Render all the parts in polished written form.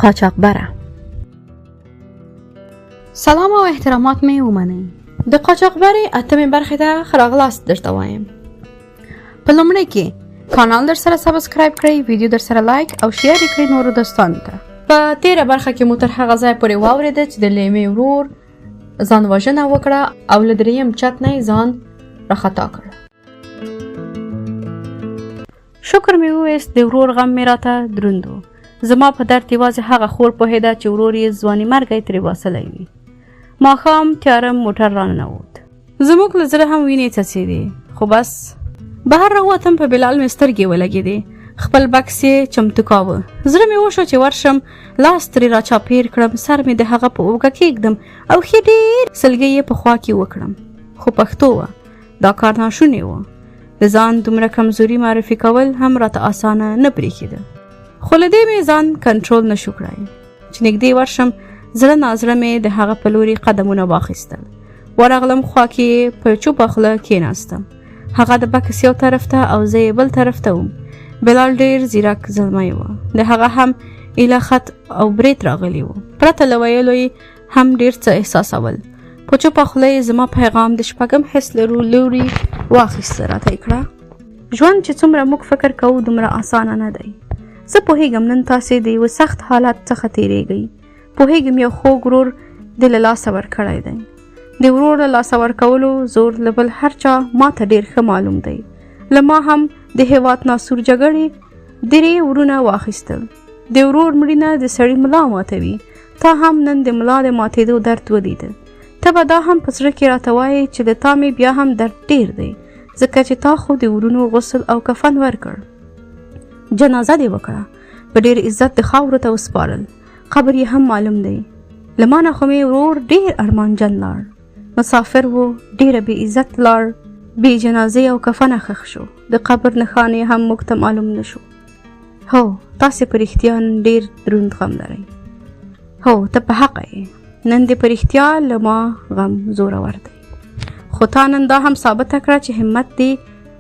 قاچاقبره. سلام او احترامات می ومنئ. د قاچاقبرې اتمې برخې ته ښه راغلاست درته وایم. په لومړي کې کانال در سره سبسکرایب کړئ، ویډیو در سره لایک او شیر کړئ نورو دوستانو ته. په تیره برخه کې مو تر هغه ځای پورې واورېده چې د لیمې ورور ځان وژنه وکړه او له دریم چت نه یې ځان راخطا کړ. شکر مې وویست د ورور غم مې راته دروند و. زما په درد یوازې هغه خور پوهېده چې ورور یې ځواني مرګی ترې باسلی وي. ماښام تیاره موټر راننوت. زموږ له زړه هم وینې څڅېدې، خو بس بهر راووتم. په بلال مې سترګې ولګېدې. خپل بکس یې چمتو کاوه. زړه مې وشو چې ورشم، لاس ترې راچاپېر کړم، سر مې د هغه په اوږه کېږدم او ښې ډېر سلګۍ یې په خوا کې وکړم. خو پښتو وه، دا کار ناشونی و. د ځان دومره کمزوري معرفي کول هم راته اسانه نه برېښېده. خو له دې مې ځان کنټرول نه شو کړی چې نږدې ورشم. زړه نازړه مې د هغه په لوري قدمونه واخیستل. ورغلم، خوا کې په چوپه خوله کېناستم. هغه د بکس یو طرف ته او زه یې بل طرف ته وم. بلال ډېر ځیرک زلمی و. د هغه هم ایله خط او برېت راغلی و. پرته له ویلو یې هم ډېر څه احساسول. په چوپه خوله یې زما پیغام د شپږم حس لوري واخیسته. راته یې کړه: ژوند چې څومره موږ فکر کوو دومره اسانه نه دی. زه پوهېږم نن تاسې د یوه سخت حالت څخه تېرېږئ. پوهېږم یو خوږ ورور دې له لاسه ورکړی دی. د ورور له لاسه ورکولو زور له بل هر چا ما ته ډېر ښه معلوم دی. له ما هم د هېواد ناسور جګړې درې ورونه واخیستل. د ورور مړینه د سړي ملا ماتوي. تا هم نن د ملا د ماتېدو درد ولیده. ته به دا هم په زړه کې راته وایې چې د تا مې بیا هم درد ډېر دی، ځکه چې تا خو د ورونو غسل او کفن ورکړ. جنازه دې وکړه، په ډېر عزت د خاورو ته وسپارل. قبر یې هم معلوم دی. له ما نه خو مې ورور ډېر ارمانجن لاړ. مسافر و، ډېره بې عزت لاړ، بې جنازې او کفنه ښخ شو. د قبر نښان یې هم موږ ته معلوم نه شو. هو، تاسې په رښتیا ډېر دروند غم لرئ. هو، ته په حقه یې. نن دې په رښتیا له ما غم زورور دی. خو تا نن دا هم ثابته کړه چې همت دې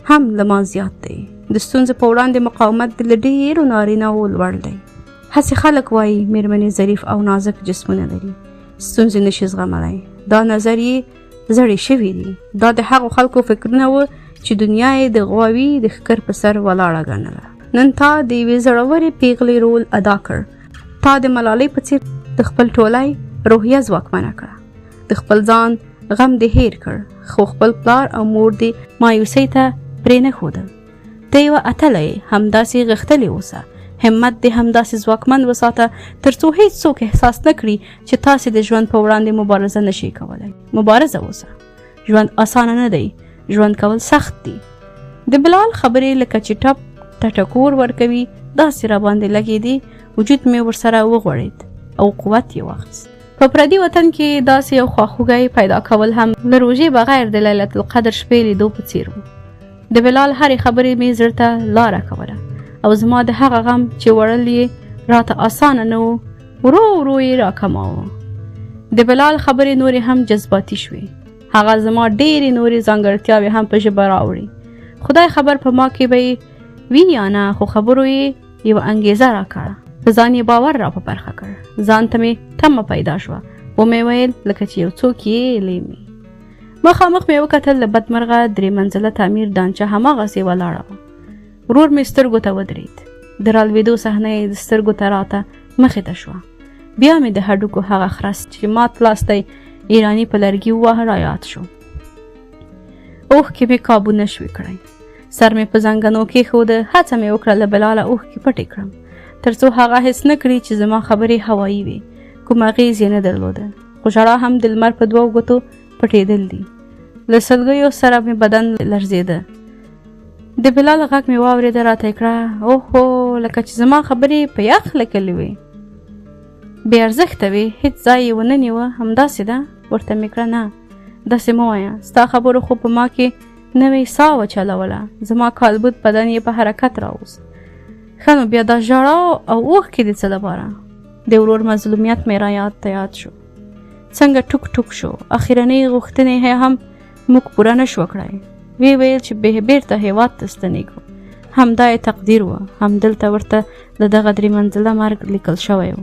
هم له ما زیات دی. د ستونزو په وړاندې مقاومت دې له ډېرو نارینه‌وو لوړ دی. هسې خلک وایي مېرمنې ظریف او نازک جسمونه لري، ستونزې نشي زغملی. دا نظریې زړې شوي دي. دا د هغو خلکو فکرونه وو چې دنیا یې د غواوي د ښکر په سر ولاړه ګڼله. نن تا د یوې زړورې پیغلې رول ادا کړ. تا د ملالۍ په څېر د خپل ټولۍ روحیه ځواکمنه کړه. د خپل ځان غم دې هیر کړ، خو خپل پلار او مور دې مایوسۍ ته پرې نه ښودل. ته یوه اتله یې، همداسې غښتلې اوسه. همت دې همداسې ځواکمن وساته تر څو هیڅ څوک احساس نه کړي چې تاسې د ژوند په وړاندې مبارزه نشئ کولی. مبارزه اوسه. ژوند اسانه نه دی، ژوند کول سخت دي. د بلال خبرې لکه چې ټپ ته ټکور ورکوي داسې راباندې لګېدې. وجود مې ورسره وغوړېد او قوت یې واخیست. په پردي وطن کې داسې یو خواخوږی پیدا کول هم له روژې بغیر د لیلة القدر شپې لیدو په څېر و. د بلال هرې خبرې مې زړه ته لاره کوله او زما د هغه غم چې وړل یې راته اسانه نه و، ورو ورو یې راکماوه. د بلال خبرې نورې هم جذباتي شوې. هغه زما ډېرې نورې ځانګړتیاوې هم په ژبه راوړې. خدای خبر په ما کې به یې وي یا نه، خو خبرو یې یوه انګېزه راکړه. په ځان یې باور را په برخه کړ. ځان ته مې تمه پیدا شوه. ومې ویل لکه چې یو څوک یې لیمي. مخامخ مې وکتل، له بدمرغه 3 منزله تعمیر دانچه هماغسې ولاړه وه. ورور مې سترګو ته ودرېد. د رالوېدو صحنه یې د سترګو ته راته مخې ته شوه. بیا مې د هډوکو هغه خرس چې مات لاستی ایراني په لرګي وواهه را یاد شو. اوښکې مې کابو نه شوې کړی. سر مې په زنګنو کېښوده. هڅه مې وکړه له بلاله اوښکې پټې کړم تر څو هغه حس نه کړي چې زما خبرې هوایي وي. کوم اغېز یې نه درلوده. خو ژړا هم د لمر په 2 ګوتو پټېدل دي. له سلګیو سره مې بدن لرزېده. د بلال غږ مې واورېده. راته یې کړه: اوهو، لکه چې زما خبرې په یخ لګلې وې، بې ارزښته وې، هېڅ ځای یې ونه نیوه. همداسې ده؟ ورته مې کړه: نه، داسې مه وایه. ستا خبرو خو په ما کې نوې ساه وچلوله. زما کالبد بدن یې په حرکت راوست. ښه نو بیا دا ژړا او اوښکې د څه لپاره؟ د ورور مظلومیت مې را یاد شو. څنګه ټوک ټوک شو. اخرنۍ غوښتنې هم موږ پوره نه شو کړای. وی ویل چې بیرته هېواد ته ستنېږو. همدا یې تقدیر و. همدلته ورته د دغه 3 منزله مرګ لیکل شوی و.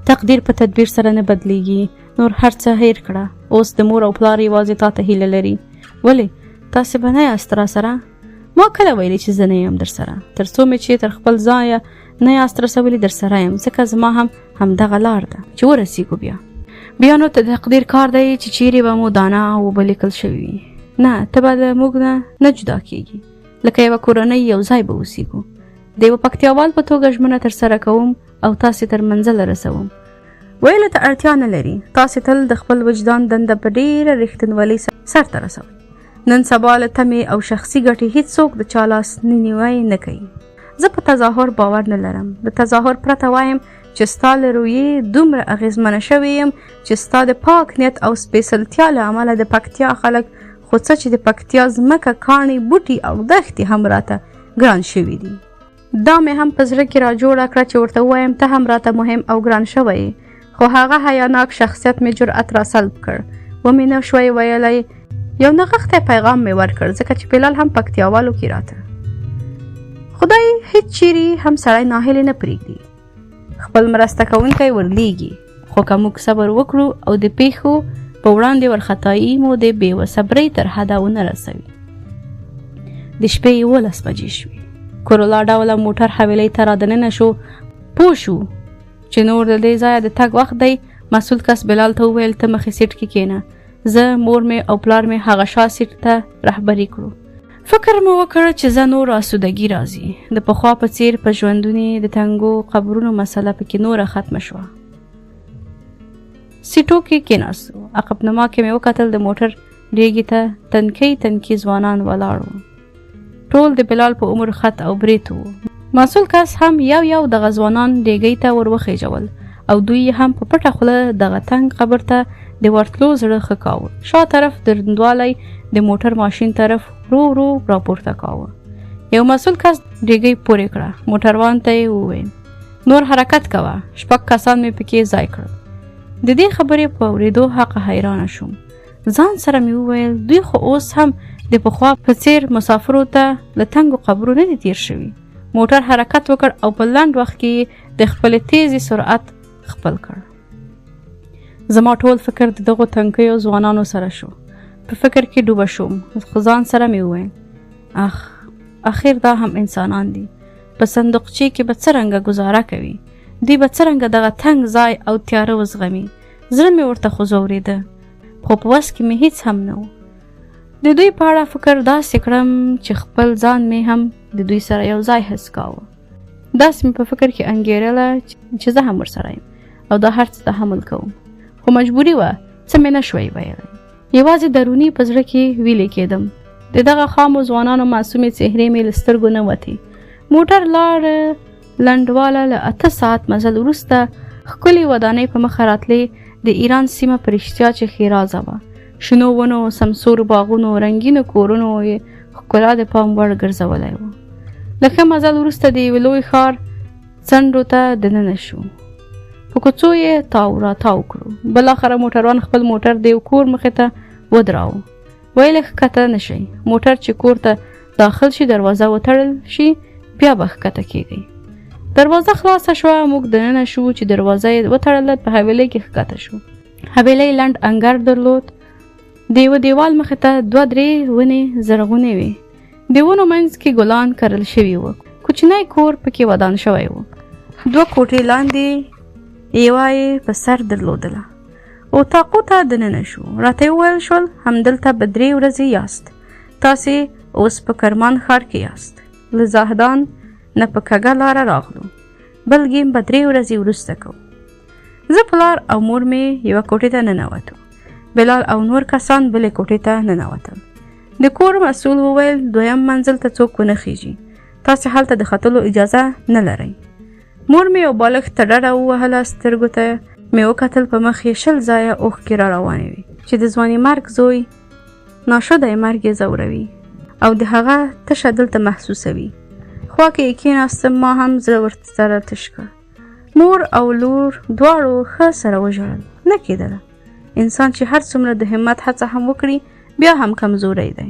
تقدیر په تدبیر سره نه بدلیږي. نور هر څه هیر کړه، اوس د مور او پلار یوازې تا ته هیله لري. ولې تاسې به نه یاست راسره؟ ما کله ویلي چې زه نه یم در سره، تر څو مې چې تر خپل ځایه نه یاست رسولي در سره یم، ځکه زما هم همدغه لار ده چې ورسیږو. بیا نو ته د تقدیر کار دی چې چیرې به مو دانه او اوبه لیکل شوي وي. نه، ته به له موږ نه جدا کېږي، لکه یوه کورنۍ یو ځای به اوسیږو. د یوه پکتیاوال په توګه ژمنه ترسره کوم او تاسې تر منزله رسوم. ویلو ته اړتیا نه لري، تاسې تل د خپل وجدان دنده په ډېره رښتینولۍ سرته رسوئ. نن سبا له تمې او شخصي ګټې هیڅوک د چا لاس نیوی نه کوي. زه په تظاهر باور نه لرم. د تظاهر پرته وایم چې ستا له رویې دومره اغېزمنه شوې یم چې ستا د پاک نیت او سپېڅلتیا له امله د پکتیا خلک، خو څه چې د پکتیا ځمکه، کاڼي، بوټي او دښتې هم راته ګران شوي دي. دا مې هم په زړه کې را جوړه کړه چې ورته ووایم ته هم راته مهم او ګران شوی، خو هغه حیاناک شخصیت مې جرأت را سلب کړ. ومې نه شوی ویلی. یو نغښتی پیغام مې ورکړ، ځکه چې بلال هم پکتیاوالو کې راته. خدای هیڅ چیرې هم سړی ناهیلی نه پرېږدي، خپل مرسته کوونکی ورلیږي. خو که موږ صبر وکړو او د پیښو په وړاندې ورختایي مو د بې صبرۍ تر حده ونه رسوي. د شپې 11 بجې شوې. کورولا ډوله موټر حویلۍ ته را دننه شو. پوه شو چې نور د دې ځایه د تګ وخت دی. مسؤل کس بلال ته وویل ته مخې سیټ کې کېنه. زه، مور مې او پلار مې هغه شا سیټ ته رهبري کړو. فکر مې وکړ چې زه نور آسودګي راځي. د پخوا په څیر په ژوندوني د تنګو قبرونو مسله پکې نوره ختمه شوه. سیټو کې کېناستو. عقب نما کې مې وکتل د موټر ډیګې ته تنکي ځوانان ولاړ وو. ټول د بلال په عمر خط او برېت وو. مسؤل کس هم یو دغه ځوانان ډیګۍ ته ور وخېژول او دوی هم په پټه خوله دغه تنګ قبر ته د ورتلو زړه ښه کاوه. شا طرف دروندوالی د موټر ماشین طرف ورو راپورته کاوه. یو مسؤل کس ډیګۍ پورې کړه. موټروان ته یې وویل نور حرکت کوه. 6 کسان مې پکې ځای کړل. د دې خبرې په اورېدو حقه حیرانه شوم. ځان سره مې وویل دوی خو اوس هم د پخوا په څیر مسافرو ته له تنګو قبرو نه دي تیر شوي. موټر حرکت وکړ او په لنډ وخت کې د خپلې تیزې سرعت خپل کړ. زما ټول فکر د دغو تنکیو ځوانانو سره شو. په فکر کې ډوبه شوم. خو ځان سره مې وویل اخر دا هم انسانان دي. په صندوقچې کې به څرنګه ګزاره کوي. دوی به څرنګه دغه تنګ ځای او تیاره وزغمي. زړه مې ورته خوځورېده، خو په وس کې مې هیڅ هم نه و. د دوی په اړه فکر داسې کړم چې خپل ځان مې هم د دوی سره یو ځای حس کاوه. داسې مې په فکر کې انګېرله چې زه هم ورسره یم او دا هر څه تحمل کوم. خو مجبوري وه، څه مې نه شوی ویلی. یوازې دروني په زړه کې ویلې کېدم. د دغه خامو ځوانانو معصومې څهرې مې له سترګو نه وتې. موټر لاړ. لنډواله له 8 ساعت مزل وروسته ښکلې ودانۍ په مخه راتلې. د ایران سیمه په رښتیا چې ښېرازه وه. شنو ونو، سمسور باغونو، رنګینو کورونو یې ښکلا د پام وړ ګرځولی و. له ښه مزل وروسته د یوه لوی ښار څنډو ته دننه شو. په کوڅو یې تاو راتاو کړو. بالاخره موټروان خپل موټر د یو کور مخې ته ودراوه. ویل ښکته نه شئ. موټر چې کور ته داخل شي دروازه وتړل شي بیا به ښکته کېږئ. دروازه خلاصه شوه. موږ دننه شو. چې دروازه یې وتړله په حویلۍ کې ښکته شو. حویلۍ لنډ انګړ درلود. د یوه دیوال مخې ته 2-3 ونې زرغونې وې. د ونو منځ کې ګلان کرل شوي وو. کوچنی کور پکې ودان شوی و. 2 کوټې لاندې یوه یې په سر درلودله. اتاقو ته دننه شو. راته وویل شول همدلته به 3 ورځې یاست. تاسې اوس په کرمان ښار کې یاست. له زاهدان نه په کږه لاره راغلو. بل ګیم به 3 ورځې وروسته کوو. زه، پلار او مور مې یوه کوټې ته ننوتو. بلال او نور کسان بلې کوټې ته ننوتل. د کور مسؤل وویل 2م منزل ته څوک ونه خیږي. تاسې هلته د ختلو اجازه نه لرئ. مور مې یو بالښت ته ډډه ووهله. سترګو ته مې وکتل. په مخ یې 20 ځایه اوښکې را روانې وې چې د ځواني مرګ زوی ناشدی مرګ یې ځوروي او د هغه تشه دلته محسوسوي. خوا کې یې کېناستم. ما هم زړه ورسره تش کړ. مور او لور دواړو ښه سره وژړل. نه کېدله. انسان چې هر څومره د همت هڅه هم وکړي بیا هم کمزوری دی.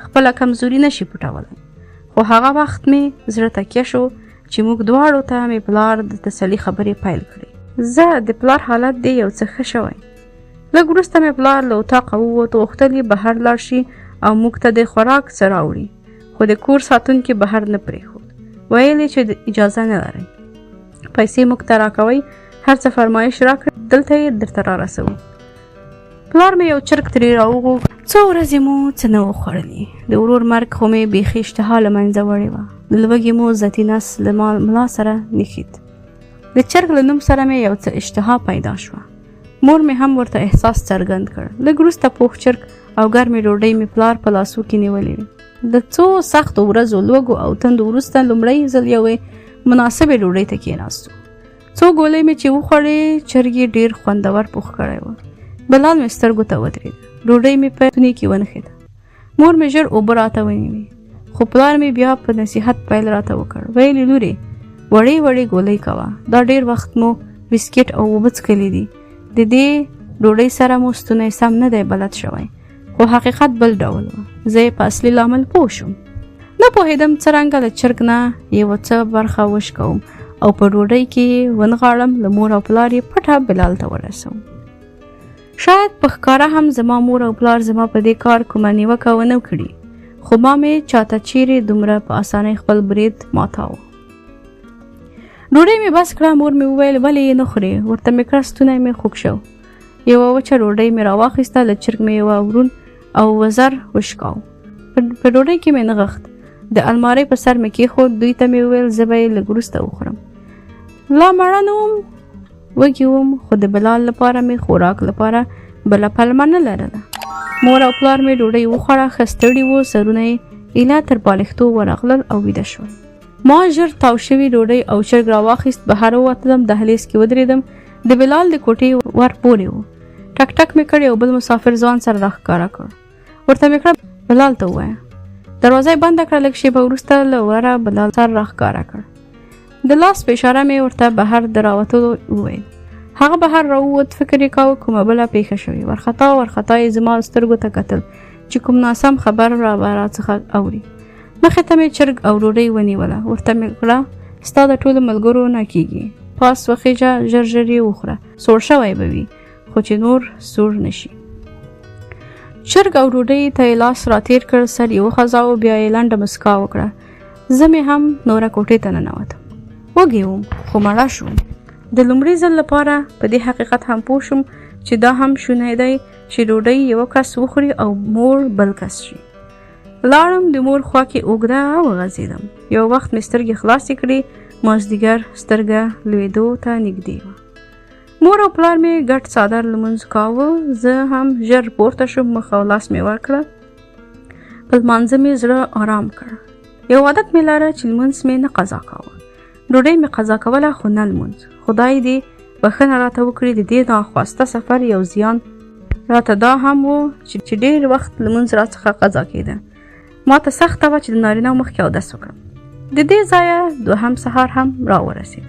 خپله کمزوري نشي پټولی. خو هغه وخت مې زړه تکیه شو چې موږ دواړو ته مې پلار د تسلي خبرې پیل کړې. زه د پلار حالت دی یو څه ښه شوی. لږ وروسته مې پلار له اتاقه ووت، غوښتل یې بهر لاړ شي او موږ ته د خوراک څه راوړي، خو د کور ساتونکي بهر نه پرېښود. ویل یې چې اجازه نه لرئ، پیسې موږ ته راکوئ، هر څه فرمایش راکړئ دلته یې درته رارسوو. پلار مې یو چرګ ترې راوغوښت. څو ورځې مو څه نه و خوړلي. د ورور مرګ خو مې بیخي اشتها له منځه وړې وه. د لوږې مو ذاتي نس له ملا سره نښید. د چرګ له نوم سره مې یو څه اشتها پیدا شوه. مور مې هم ورته احساس څرګند کړ. لږ وروسته پوخ چرګ او ګرمې ډوډۍ مې پلار په لاسو کې نیولې وې. د څو سختو ورځو لوږو او تندو وروسته لومړی ځل یوې مناسبې ډوډۍ ته کېناستو. څو ګولۍ مې چې وخوړې، چرګ یې ډېر خوندور پوخ کړی و. بلال مې سترګو ته ودرېد. ډوډۍ مې په توني کې ونښېده. مور مې ژر اوبه راته ونیوې، خو پلار مې بیا په نصیحت پیل راته وکړ. ویلې لورې، وړې وړې ګولۍ کوه، دا ډېر وخت مو بسکټ او اوبه څښلي دي. د دې ډوډۍ سره مو ستونی سم نه دی بلد شوی. خو حقیقت بل ډول و. زه یې په اصلي لامل پوه شوم. نه پوهېدم څرنګه له چرګ نه یوه څه برخه وشکوم او په ډوډۍ کې ونغاړم. له مور او پلار یې پټه بلال ته ورسوم. شاید په ښکاره هم زما مور او پلار زما په دې کار کومه نیوکه ونه کړي، خو ما مې چاته چیرې دومره په اسانۍ خپل برید ماتاوه. ډوډۍ مې بس کړه. مور مې وویل ولې یې نه خورې؟ ورته مې کړه ستونی مې خوږ شو. یوه وچه ډوډۍ مې راواخیسته، له چرګ مې یوه ورون او وزر وشکاو. په ډوډۍ کې مې نغښت. د المارۍ په سر مې کېښود. دوی ته مې وویل زه به یې لږ وروسته وخورم. لا مړه نه وم، وږې وم، خو د بلال لپاره مې خوراک لپاره بله پلمه نه لرله. مور او پلار مې ډوډۍ وخوړه. ښه ستړي وو، سرونه یې ایله تر بالښتو ورغلل او ویده شول. ما ژر تاو شوي ډوډۍ او چرګ راواخیست. بهر ووتلم. دهلیز کې ودرېدم. د بلال د کوټې ور پورې و. ټک ټک مې کړ. یو بل مسافر ځوان سره راښکاره کړ. ورته مې کړه بلال ته ووایه. دروازه یې بنده کړه. لږ شېبه وروسته له وره بلال سر راښکاره کړ. د لاس په اشاره مې ورته بهر د راوتلو وویل. هغه بهر راووت. فکر یې کاوه کومه بله پیښه شوې. ورخطا یې زما سترګو ته کتل چې کوم ناسم خبر راڅخه اوري. مخې ته مې چرګ او ډوډۍ ونیوله. ورته مې کړه ستا د ټولو ملګرو نه کېږي، پاس وخېژه، ژر ژر یې وخوره، سوړ شوی به وي، خو چې نور سوړ نشي. چرګ او ډوډۍ ته یې لاس راتېر کړ. سر یې وخځاوه. بیا یې لنډه مسکا وکړه. زه مې هم نوره کوټې ته ننوتم. وږې وم، خو مړه شوم. د لومړي ځل لپاره په دې حقیقت هم پوه شوم چې دا هم شونی دی چې ډوډۍ یو کس وخوري او مور بل کس شي. لاړم. د مور خوا کې اوږده وغځېدم. یو وخت مې سترګې خلاصې کړې. مازدیګر سترګه لوېدو ته نږدې وه. مور او پلار مې ګډ څادر لمونځ کاوه. زه هم ژر پورته شوم. مخ او لاس مې ورکړه. په لمانځه مې زړه آرام کړ. یو عادت مې لاره چې لمونځ مې نه قضا کاوه. ډوډۍ مې قضا کوله، خو نه لمونځ. خدای دې بښنه راته وکړي. د دې ناخواسته سفر یو زیان راته دا هم و چې ډېر وخت لمونځ راڅخه قضا کېده. ما ته سخته وه چې د نارینه‌و مخکې اودس وکړم. د دې ځایه دوهم سهار هم راورسېد.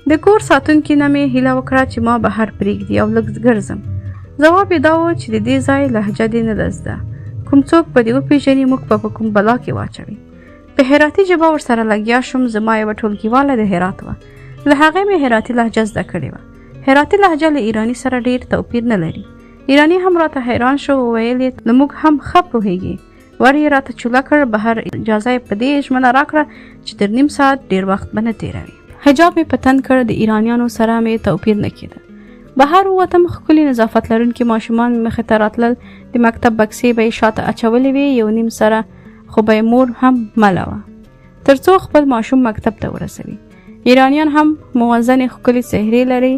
د کور ساتونکي نه مې هیله وکړه چې ما بهر پرېږدي او لږ ګرځم. ځواب یې دا و چې د دې ځای لهجه دې نه ده زده. کوم څوک به دې وپېژني، موږ به په کوم بلا کې واچوي. په هراتي ژبه ورسره لګیا شوم. زما یوه ټولګیواله د هرات وه. له هغې مې هراتي لهجه زده کړې وه. هراتي لهجه له ایراني سره ډېر توپیر نه لري. ایراني هم راته حیران شو. ویل یې له موږ هم ښه پوهېږي. ور یې راته چوله کړ. بهر اجازه یې په دې ژمنه راکړه چې تر نیم ساعت ډېر وخت به نه تېروي. حجاب مې په تن کړ. د ایرانیانو سره مې توپیر نه کېده. بهر ووتم. ښکلي نظافت لرونکي ماشومان مخې ته راتلل. د مکتب بکسې به یې شاته اچولې وې. یو نیم سره خو به یې مور هم مله وه تر څو خپل ماشوم مکتب ته ورسوي. ایرانیان هم موزنې ښکلي څهرې لري.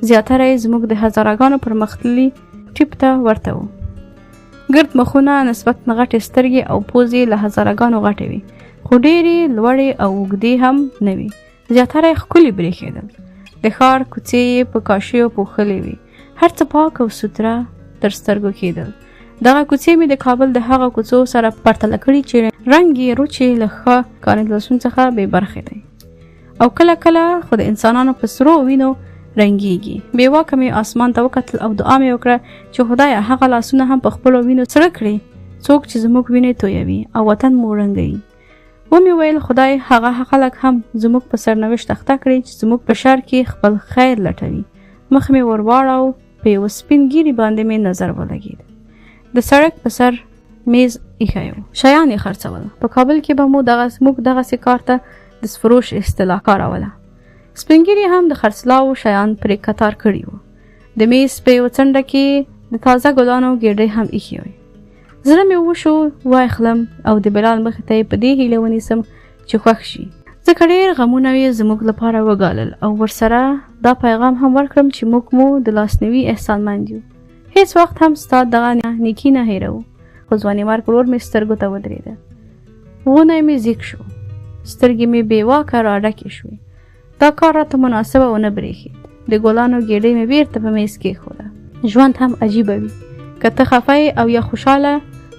زیاتره یې زموږ د هزارهګانو پرمختللي ټیپ ته ورته وو. ګرد مخونه، نسبتاً غټې سترګې او پوزې له هزارهګانو غټې وي، خو ډېرې لوړې او اوږدې هم نه وي. زیاتره یې ښکلي برېښېدل. د ښار کوڅې یې په کاشیو پوښلې وي. هر څه پاک او سوتره تر سترګو کېدل. دغه کوڅې مې د کابل د هغه کوڅو سره پرتله کړي چې رنګ یې روچې له ښه کانالیزاسیون څخه بې برخې دی او کله کله خو د انسانانو په سرو وینو رنګېږي. بې واکه مې اسمان ته وکتل او دعا مې وکړه چې خدایه هغه لاسونه هم په خپلو وینو سره کړي څوک چې زموږ وینې تویوي او وطن مو رنګوي. ومې ویل خدای هغه خلک هم زموږ په سرنوشت اخته کړي چې زموږ په شر کې خپل خیر لټوي. مخ مې ور واړاو، په یوه سپین ګیري باندې مې نظر ولګېد. د سړک په سر میز ایښی و، شیان یې خرڅول. په کابل کې به موږ دغسې کار ته دستفروش اصطلاح کاروله. سپین ګیري هم د خرڅلاو شیان پرې کتار کړي وو. د میز په یوه څنډه کې د تازه ګلانو ګېډۍ هم ایښې وې. زړه مې وشو واخلم او د بلال مخې ته یې په دې هیله ونیسم چې خوښ شي، ځکه ډېر غمونه یې زموږ لپاره وګالل او ورسره دا پیغام هم ورکړم چې موږ مو د لاسنیوي احسانمند یو. هیڅ وخت هم ستا دغه نیکي نه هېروو. خو ځوانیمرګ ورور مې سترګو ته ودرېده. غونی مې زیږ شو، سترګې مې بې واکه راډکې شوې. دا کار راته مناسبه ونه برېښېد. د ګلانو ګېډۍ مې بېرته په میز کېښوده. ژوند هم عجیبه وي، که ته خفه او یا خوشحاله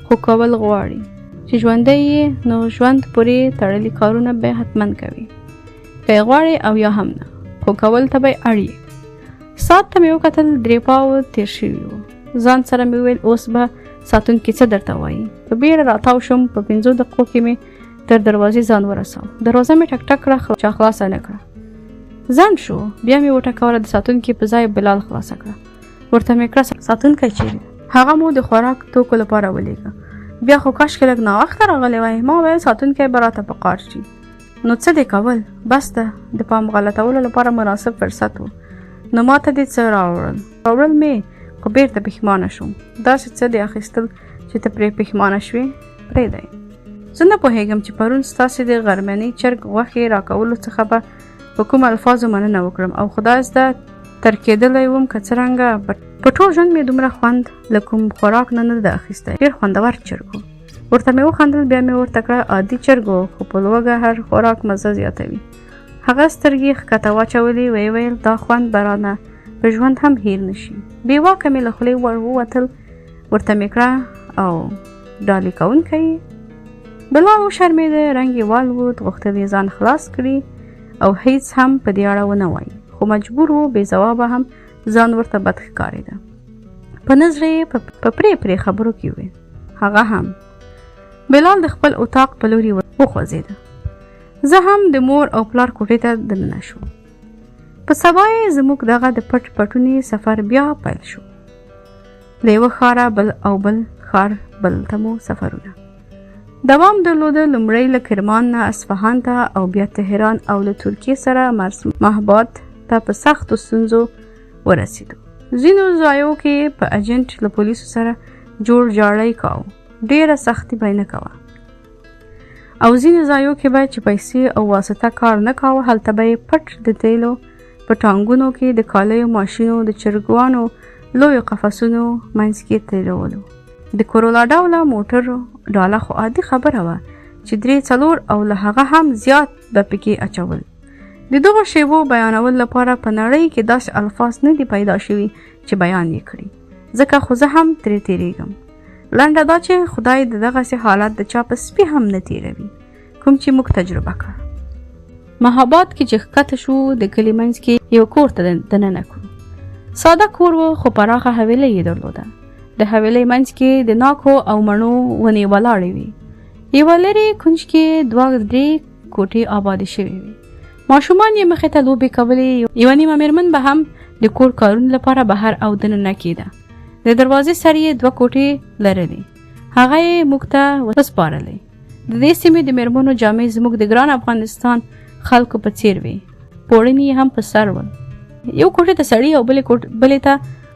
خو کول غواړي چې ژوندی یې، نو ژوند پورې تړلي کارونه به حتما کوي، که یې غواړې او یا هم نه، خو کول ته به یې اړ یې. ساعت ته مې وکتل، 3 تېر شوي وو. ځان سره مې ویل اوس به ساتونکي څه درته وایي. په بیړه راتاو شوم. په 5 دقیقو کې مې تر دروازې ځان ورساو. دروازه مې ټک ټک کړه، چا خلاصه نه کړه. ځنډ شو، بیا مې وټکوله. د ساتونکي په ځای بلال خلاصه کړه. ورته مې کړه ساتونکی چیرې؟ هغه مو د خوراک توکو لپاره ولېږه. بیا خو کاشکې لږ ناوخته راغلی وای. ما ویل ساتونکی به راته په قار شي. نو څه دې کول؟ بس ده، د پام غلطولو لپاره مناسب فرصت و. نو ما ته دې څه راوړل مې، خو بیرته پښیمانه شوم. داسې څه دې اخیستل چې ته پرې پښیمانه شوې؟ پرېږدی. زه نه پوهېږم چې پرون ستاسې د غرمنۍ چرګ غوښې راکولو څخه به په کوم الفاظو مننه وکړم، او خدای زده تر کېدلی وم که څرنګه په ټول ژوند مې دومره خوند له کوم خوراک نه ده اخیستی. ډېر خوندور چرګ و. ورته مې وخندل. بیا مې ورته کړه عادي چرګ و، خو په لوږه هر خوراک مزه زیاتوي. هغه سترګې ښکته واچولې، ویې ویل دا خوند به رانه په ژوند هم هیر نشي. بې واکه مې له خولې ور ووتل. ورته مې کړه او ډالۍ کوونکی یې؟ بلال وشرمېده، رنګ یې والوت، غوښتل یې ځان خلاص کړي او هیڅ هم په دې اړه ونه وایي، خو مجبور و. بې ځوابه هم ځان ورته بد ښکارېده. په نظر یې په پرې خبرو کې وې. هغه هم بلال د خپل اتاق په لوري وخوځېده. زه هم د مور او پلار کوټې ته دننه شوم. په سبا یې زموږ دغه د پټ پټوني سفر بیا پیل شو. له یوه ښاره بل ښار بل ته مو سفرونه دوام درلوده. لومړی له کرمان نه اصفهان ته او بیا تهران او له ترکیې سره مهاباد ته په سختو ستونزو ورسېدو. ځینو ځایو کې په اجنټ له پولیسو سره جوړ جاړی کاوه، ډېره سختي به یې نه کوه. او ځینو ځایو کې به چې پیسې او واسطه کار نه کاوه، هلته به یې پټ د تیلو په ټانګونو کې د کالیو ماشینو د چرګوانو لویو قفسونو منځ کې تیرولو. د کورولا ډوله موټر ډاله خو عادي خبره وه چې 3-4 او له هغه هم زیات به پکې اچول. د دغو شیبو بیانول لپاره په نړۍ کې داسې الفاظ نه دي پیدا شوي چې بیان یې کړي، ځکه خو زه هم ترې تیریږم. لنډه دا چې خدای د دغسې حالت د چا په سپي هم نه تیروي، کوم چې موږ تجربه کړ. مهاباد کې چې ښکته شو، د کلي منځ کې یو کور ته دننه کړو. ساده کور و، خو پراخه حویلۍ یې درلوده. د حویلۍ منځ کې د ناکو او مڼو ونې ولاړې وې. یوه لرې کونج کې 2-3 کوټې آبادې شوې وې. ماشومان یې مخې ته لوبې کولې. یوه نیمه مېرمن به هم د کور کارونو لپاره بهر او دننه کېده. د دروازې سر یې 2 کوټې لرلې. هغه یې موږ ته وسپارلې. د دې سیمې د مېرمنو جامې زموږ د ګران افغانستان خلکو په څیر وې. پوړني هم په سر ول. یو کوټې ته سړي او بلې ته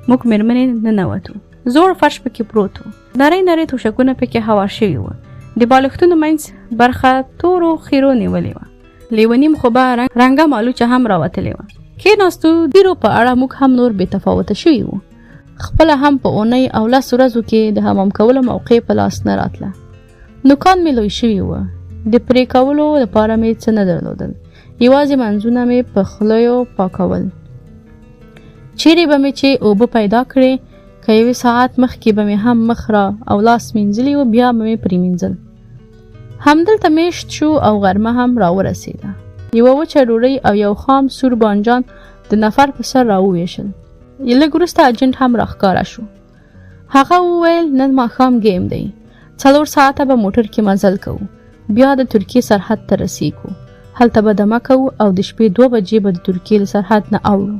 موږ مېرمنې ننوتو. زوړ فرش پکې پروت و. نری توشکونه پکې هوار شوي وو. د بالښتونو منځ برخه تورو خیرو نیولې وه. لیونیم خو به رنګه مالوچه هم راوتلې وه. کېناستو. دیرو په اړه موږ هم نور بې تفاوته شوي وو. خپله هم په اونۍ او 10 ورځو کې د حمام کولو موقع په لاس نه راتله. نوکان مې لوی شوي وه. د پرې کولو لپاره مې څه نه درلودل، یوازې منځونه مې په خلیو پاکول. چیرې به مې چې اوبه پیدا کړې، که 1 ساعت مخکې به مې هم مخ را او لاس مینځلي و، بیا به مې پرې مینځل. همدلته میشت شو او غرمه هم را ورسېده. یوه وچه ډوډۍ او یو خام سور بانجان د نفر په سر را وویشل. لږ وروسته اجنټ هم راښکاره شو. هغه وویل نن ماښام ګیم دی، 4 ساعته به موټر کې مزل کوو. بیا د ترکیې سرحد ته رسیږو. هلته به دمه کوو او د شپې 2 بجې به د ترکیې له سرحد نه اوړو.